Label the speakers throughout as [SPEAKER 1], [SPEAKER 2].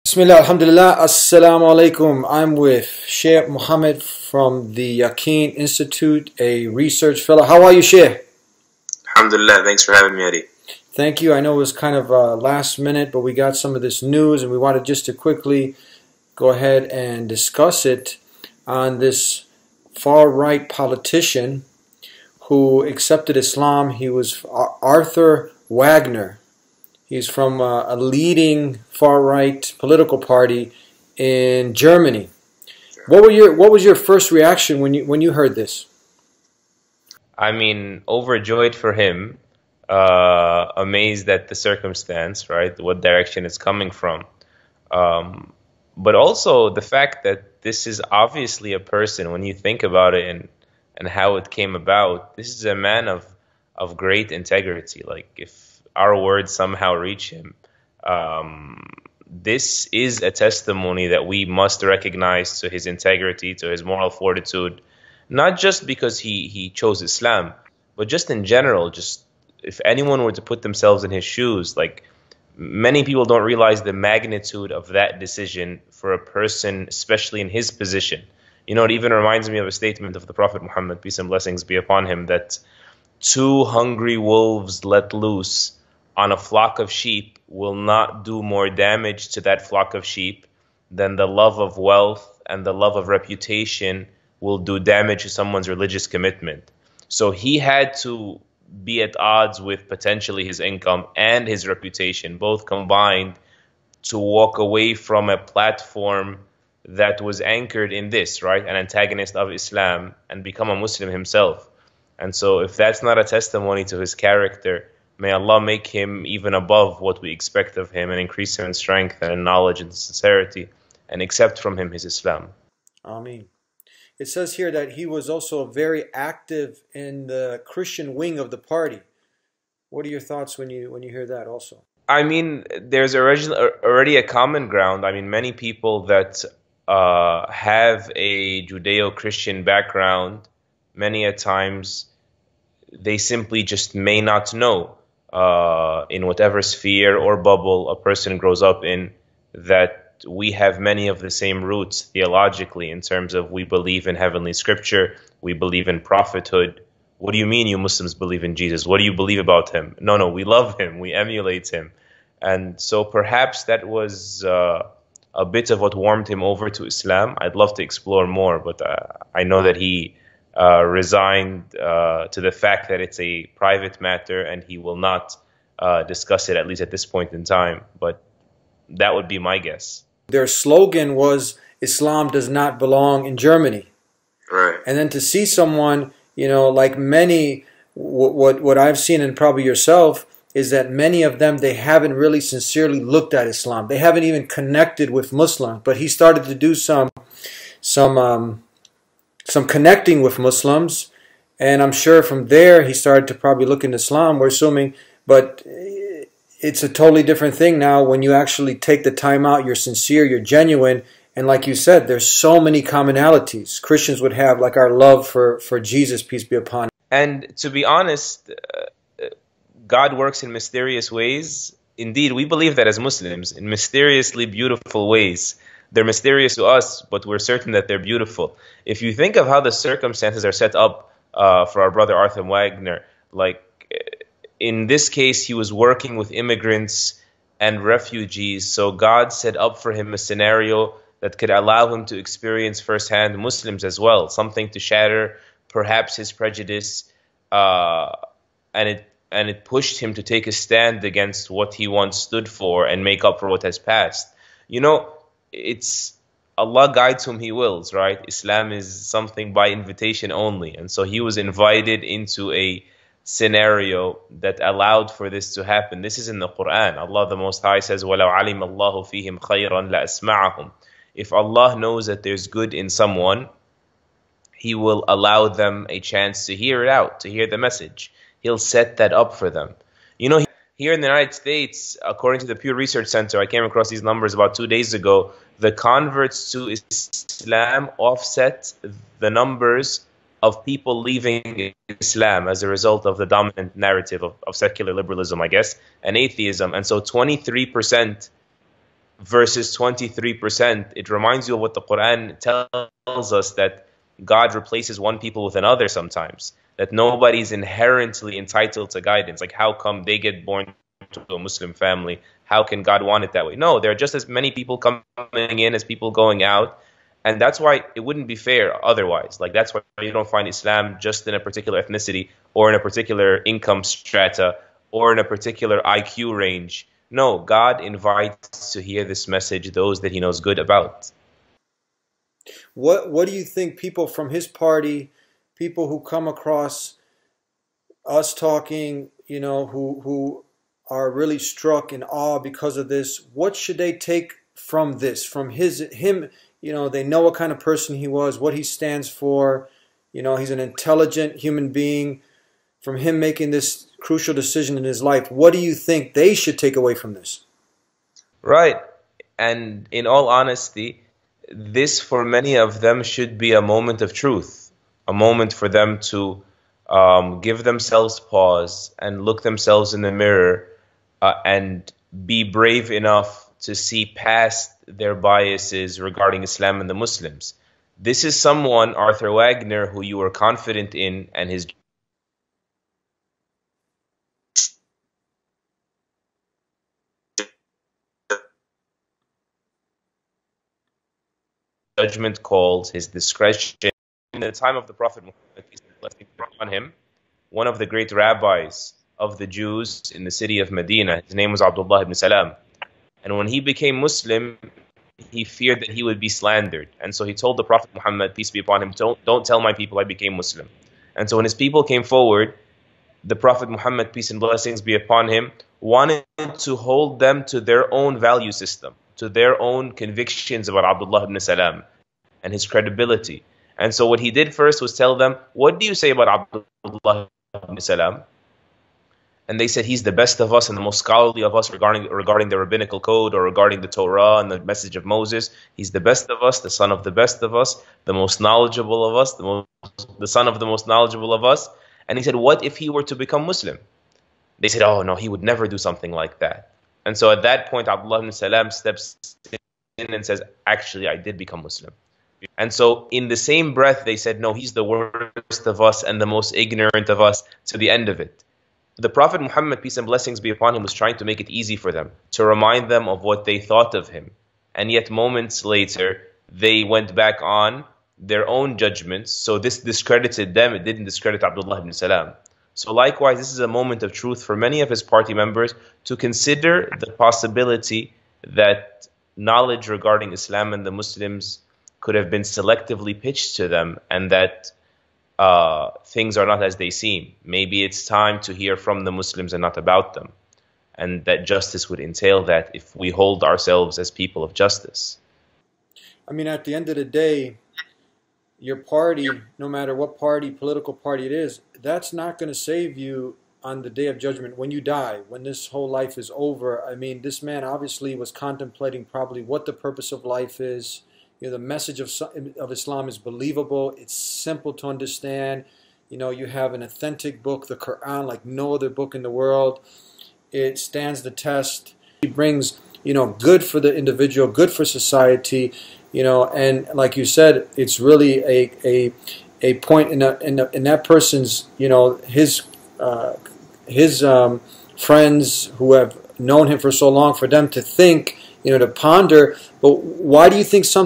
[SPEAKER 1] Bismillah, alhamdulillah, assalamu alaikum. I'm with Sheikh Muhammad from the Yaqeen Institute, a research fellow. How are you, Sheikh?
[SPEAKER 2] Alhamdulillah, thanks for having me, Eddie.
[SPEAKER 1] Thank you. I know it was kind of last minute, but we got some of this news and we wanted just to quickly go ahead and discuss it on this far-right politician who accepted Islam. He was Arthur Wagner. He's from a leading far-right political party in Germany. What was your first reaction when you heard this?
[SPEAKER 2] I mean, overjoyed for him, amazed at the circumstance, right? What direction it's coming from. But also the fact that this is obviously a person, when you think about it and how it came about, this is a man of great integrity. Like, if our words somehow reach him, this is a testimony that we must recognize to his integrity, to his moral fortitude, not just because he chose Islam, but just in general. Just if anyone were to put themselves in his shoes, like, many people don't realize the magnitude of that decision for a person, especially in his position. You know, it even reminds me of a statement of the Prophet Muhammad, peace and blessings be upon him, that 2 hungry wolves let loose on a flock of sheep will not do more damage to that flock of sheep than the love of wealth and the love of reputation will do damage to someone's religious commitment. So he had to be at odds with potentially his income and his reputation, both combined, to walk away from a platform that was anchored in this, right? An antagonist of Islam, and become a Muslim himself. And so if that's not a testimony to his character, may Allah make him even above what we expect of him and increase him in strength and in knowledge and sincerity, and accept from him his Islam.
[SPEAKER 1] Ameen. It says here that he was also very active in the Christian wing of the party. What are your thoughts when you hear that also?
[SPEAKER 2] I mean, there's already a common ground. I mean, many people that have a Judeo-Christian background, many a times they simply just may not know, in whatever sphere or bubble a person grows up in, that we have many of the same roots theologically, in terms of we believe in heavenly scripture, we believe in prophethood. What do you mean you Muslims believe in Jesus? What do you believe about him? No, we love him, we emulate him. And so perhaps that was a bit of what warmed him over to Islam. I'd love to explore more, but I know that he resigned to the fact that it's a private matter and he will not discuss it, at least at this point in time. But that would be my guess.
[SPEAKER 1] Their slogan was, Islam does not belong in Germany.
[SPEAKER 2] Right.
[SPEAKER 1] And then to see someone, you know, like many, what I've seen, and probably yourself, is that many of them, they haven't really sincerely looked at Islam. They haven't even connected with Muslims. But he started to do some connecting with Muslims, and I'm sure from there he started to probably look into Islam, we're assuming, but it's a totally different thing now when you actually take the time out, you're sincere, you're genuine, and like you said, there's so many commonalities Christians would have, like our love for Jesus, peace be upon him.
[SPEAKER 2] And to be honest, God works in mysterious ways. Indeed, we believe that as Muslims, in mysteriously beautiful ways. They're mysterious to us, but we're certain that they're beautiful. If you think of how the circumstances are set up for our brother Arthur Wagner, like in this case, he was working with immigrants and refugees. So God set up for him a scenario that could allow him to experience firsthand Muslims as well, something to shatter perhaps his prejudice, and it pushed him to take a stand against what he once stood for and make up for what has passed. You know, it's Allah guides whom he wills, right? Islam is something by invitation only. And so he was invited into a scenario that allowed for this to happen. This is in the Quran. Allah the Most High says, وَلَوْ عَلِمَ اللَّهُ فِيهِمْ خَيْرًا لَأَسْمَعَهُم. If Allah knows that there's good in someone, he will allow them a chance to hear it out, to hear the message. He'll set that up for them. You know, here in the United States, according to the Pew Research Center, I came across these numbers about 2 days ago, the converts to Islam offset the numbers of people leaving Islam as a result of the dominant narrative of secular liberalism, I guess, and atheism. And so 23% versus 23%, it reminds you of what the Quran tells us, that God replaces one people with another sometimes, that nobody's inherently entitled to guidance. Like, how come they get born to a Muslim family? How can God want it that way? No, there are just as many people coming in as people going out. And that's why it wouldn't be fair otherwise. Like, that's why you don't find Islam just in a particular ethnicity or in a particular income strata or in a particular IQ range. No, God invites to hear this message those that he knows good about.
[SPEAKER 1] What do you think people from his party, people who come across us talking, who are really struck in awe because of this, what should they take from this, from him? They know what kind of person he was, what he stands for. He's an intelligent human being. From him making this crucial decision in his life, what do you think they should take away from this?
[SPEAKER 2] Right. And in all honesty, this for many of them should be a moment of truth, a moment for them to give themselves pause and look themselves in the mirror and be brave enough to see past their biases regarding Islam and the Muslims. This is someone, Arthur Wagner, who you were confident in, and his judgment calls, his discretion. In the time of the Prophet Muhammad, peace and blessings be upon him, one of the great rabbis of the Jews in the city of Medina, his name was Abdullah ibn Salam. And when he became Muslim, he feared that he would be slandered. And so he told the Prophet Muhammad, peace be upon him, don't tell my people I became Muslim. And so when his people came forward, the Prophet Muhammad, peace and blessings be upon him, wanted to hold them to their own value system, to their own convictions about Abdullah ibn Salam and his credibility. And so what he did first was tell them, what do you say about Abdullah ibn Salam? And they said, he's the best of us and the most scholarly of us regarding the rabbinical code or regarding the Torah and the message of Moses. He's the best of us, the son of the best of us, the most knowledgeable of us, the son of the most knowledgeable of us. And he said, what if he were to become Muslim? They said, oh no, he would never do something like that. And so at that point, Abdullah ibn Salam steps in and says, actually, I did become Muslim. And so in the same breath, they said, no, he's the worst of us and the most ignorant of us, to the end of it. The Prophet Muhammad, peace and blessings be upon him, was trying to make it easy for them, to remind them of what they thought of him. And yet moments later, they went back on their own judgments. So this discredited them. It didn't discredit Abdullah ibn Salam. So likewise, this is a moment of truth for many of his party members to consider the possibility that knowledge regarding Islam and the Muslims could have been selectively pitched to them, and that things are not as they seem. Maybe it's time to hear from the Muslims and not about them. And that justice would entail that if we hold ourselves as people of justice.
[SPEAKER 1] I mean, at the end of the day, your party, no matter what party, political party it is, that's not going to save you on the day of judgment when you die, when this whole life is over. I mean, this man obviously was contemplating probably what the purpose of life is. The message of Islam is believable. It's simple to understand. You have an authentic book, the Qur'an, like no other book in the world. It stands the test. It brings, good for the individual, good for society. And like you said, it's really a point in that person's, his friends who have known him for so long, for them to think, to ponder. But why do you think a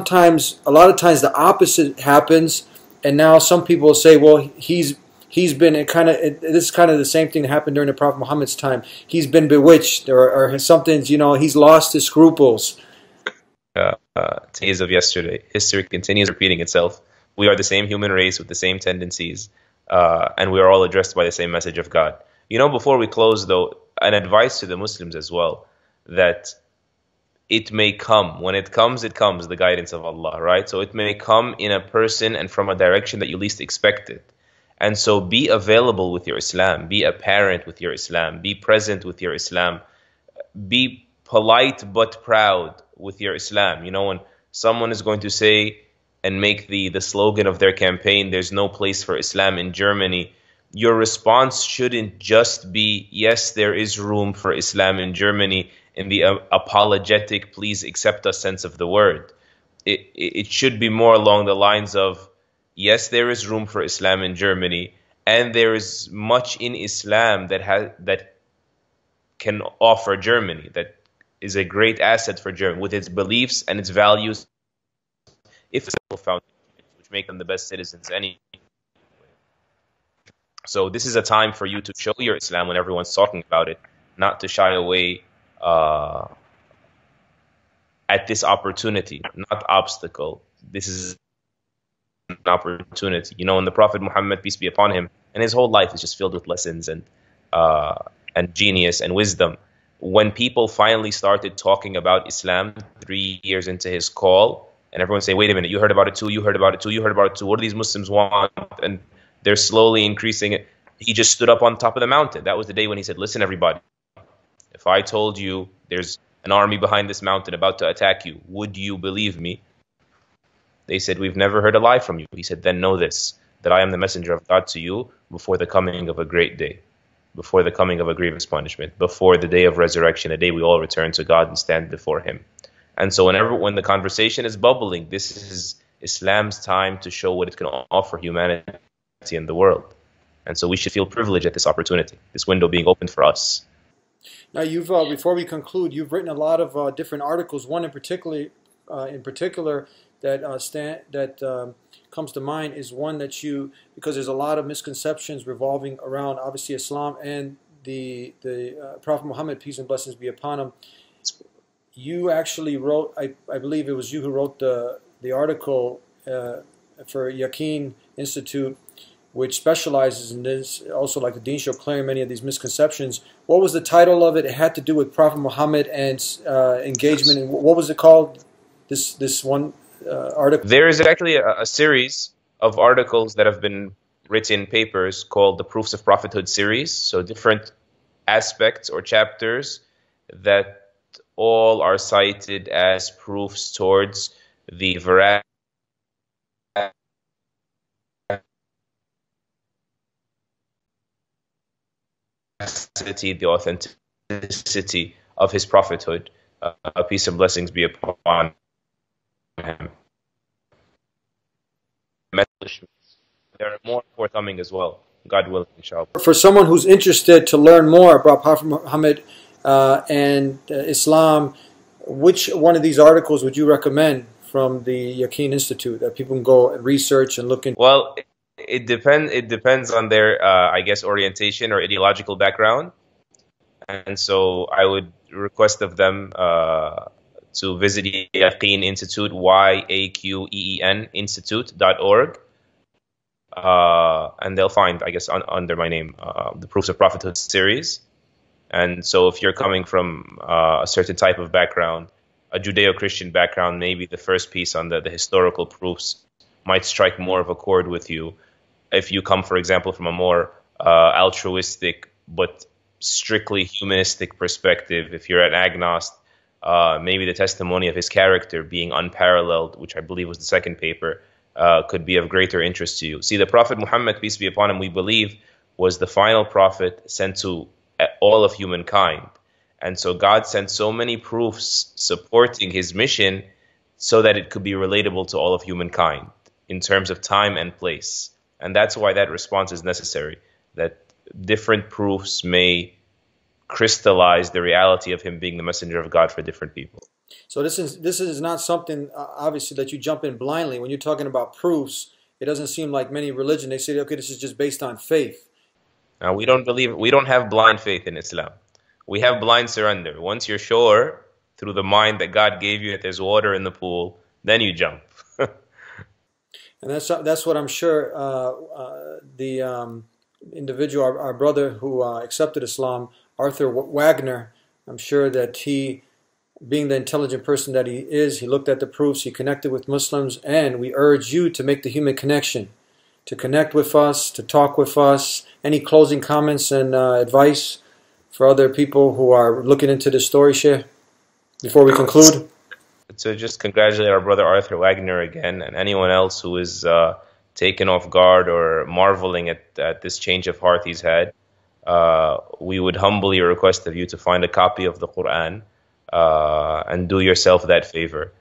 [SPEAKER 1] lot of times the opposite happens? And now some people will say, well, he's been this is kind of the same thing that happened during the Prophet Muhammad's time. He's been bewitched, or something, he's lost his scruples.
[SPEAKER 2] Days of yesterday, history continues repeating itself. We are the same human race with the same tendencies, and we are all addressed by the same message of God. Before we close, though, an advice to the Muslims as well, that it may come. When it comes, the guidance of Allah, right? So it may come in a person and from a direction that you least expect it. And so be available with your Islam. Be apparent with your Islam. Be present with your Islam. Be polite but proud with your Islam. When someone is going to say and make the slogan of their campaign, there's no place for Islam in Germany, your response shouldn't just be, yes, there is room for Islam in Germany. in the apologetic, please accept us sense of the word. It should be more along the lines of, yes, there is room for Islam in Germany, and there is much in Islam that can offer Germany, that is a great asset for Germany with its beliefs and its values, if it's found, which make them the best citizens anyway. So this is a time for you to show your Islam when everyone's talking about it, not to shy away at this opportunity, not obstacle. This is an opportunity. You know, and the Prophet Muhammad, peace be upon him, and his whole life is just filled with lessons and genius and wisdom. When people finally started talking about Islam 3 years into his call, and everyone say, wait a minute, you heard about it too, you heard about it too, you heard about it too, what do these Muslims want? And they're slowly increasing it. He just stood up on top of the mountain. That was the day when he said, listen, everybody, if I told you there's an army behind this mountain about to attack you, would you believe me? They said, we've never heard a lie from you. He said, then know this, that I am the messenger of God to you before the coming of a great day, before the coming of a grievous punishment, before the day of resurrection, a day we all return to God and stand before him. And so when the conversation is bubbling, this is Islam's time to show what it can offer humanity in the world. And so we should feel privileged at this opportunity, this window being opened for us.
[SPEAKER 1] Now, you've before we conclude, you've written a lot of different articles. One in particular that comes to mind is one that you, because there's a lot of misconceptions revolving around obviously Islam and the Prophet Muhammad, peace and blessings be upon him. You actually wrote, I believe it was you who wrote the article for Yaqeen Institute, which specializes in this, also like the Deen Show, clearing many of these misconceptions. What was the title of it? It had to do with Prophet Muhammad and engagement. And what was it called? This one article.
[SPEAKER 2] There is actually a series of articles that have been written, papers called the Proofs of Prophethood series. So different aspects or chapters that all are cited as proofs towards the veracity, the authenticity of his prophethood. Peace and blessings be upon him. There are more forthcoming as well, God willing, inshallah.
[SPEAKER 1] For someone who's interested to learn more about Prophet Muhammad and Islam, which one of these articles would you recommend from the Yaqeen Institute that people can go and research and look into?
[SPEAKER 2] Well, it depends on their, I guess, orientation or ideological background. And so I would request of them to visit the Yaqeen Institute, YAQEEN Institute.org. And they'll find, I guess, under my name, the Proofs of Prophethood series. And so if you're coming from a certain type of background, a Judeo-Christian background, maybe the first piece on the historical proofs might strike more of a chord with you. If you come, for example, from a more altruistic but strictly humanistic perspective, if you're an agnost, maybe the testimony of his character being unparalleled, which I believe was the second paper, could be of greater interest to you. See, the Prophet Muhammad, peace be upon him, we believe, was the final prophet sent to all of humankind. And so God sent so many proofs supporting his mission so that it could be relatable to all of humankind in terms of time and place. And that's why that response is necessary, that different proofs may crystallize the reality of him being the messenger of God for different people.
[SPEAKER 1] So this is not something, obviously, that you jump in blindly. When you're talking about proofs, it doesn't seem like many religions, they say, okay, this is just based on faith.
[SPEAKER 2] Now, we don't have blind faith in Islam. We have blind surrender. Once you're sure through the mind that God gave you that there's water in the pool, then you jump.
[SPEAKER 1] And that's what I'm sure the individual, our brother who accepted Islam, Arthur Wagner, I'm sure that he, being the intelligent person that he is, he looked at the proofs, he connected with Muslims, and we urge you to make the human connection, to connect with us, to talk with us. Any closing comments and advice for other people who are looking into this story, Sheikh, before we conclude?
[SPEAKER 2] So just congratulate our brother Arthur Wagner again, and anyone else who is taken off guard or marveling at this change of heart he's had. We would humbly request of you to find a copy of the Qur'an. and do yourself that favor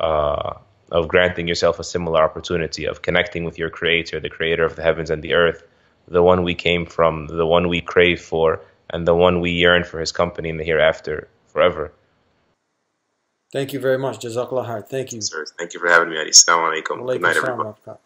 [SPEAKER 2] of granting yourself a similar opportunity of connecting with your Creator, the Creator of the heavens and the earth, the one we came from, the one we crave for, and the one we yearn for his company in the hereafter forever.
[SPEAKER 1] Thank you very much. Jazakallah khair. Thank you.
[SPEAKER 2] Sir, thank you for having me, Ali. Assalamu alaikum. Good night, everybody.
[SPEAKER 1] Alaikum salam.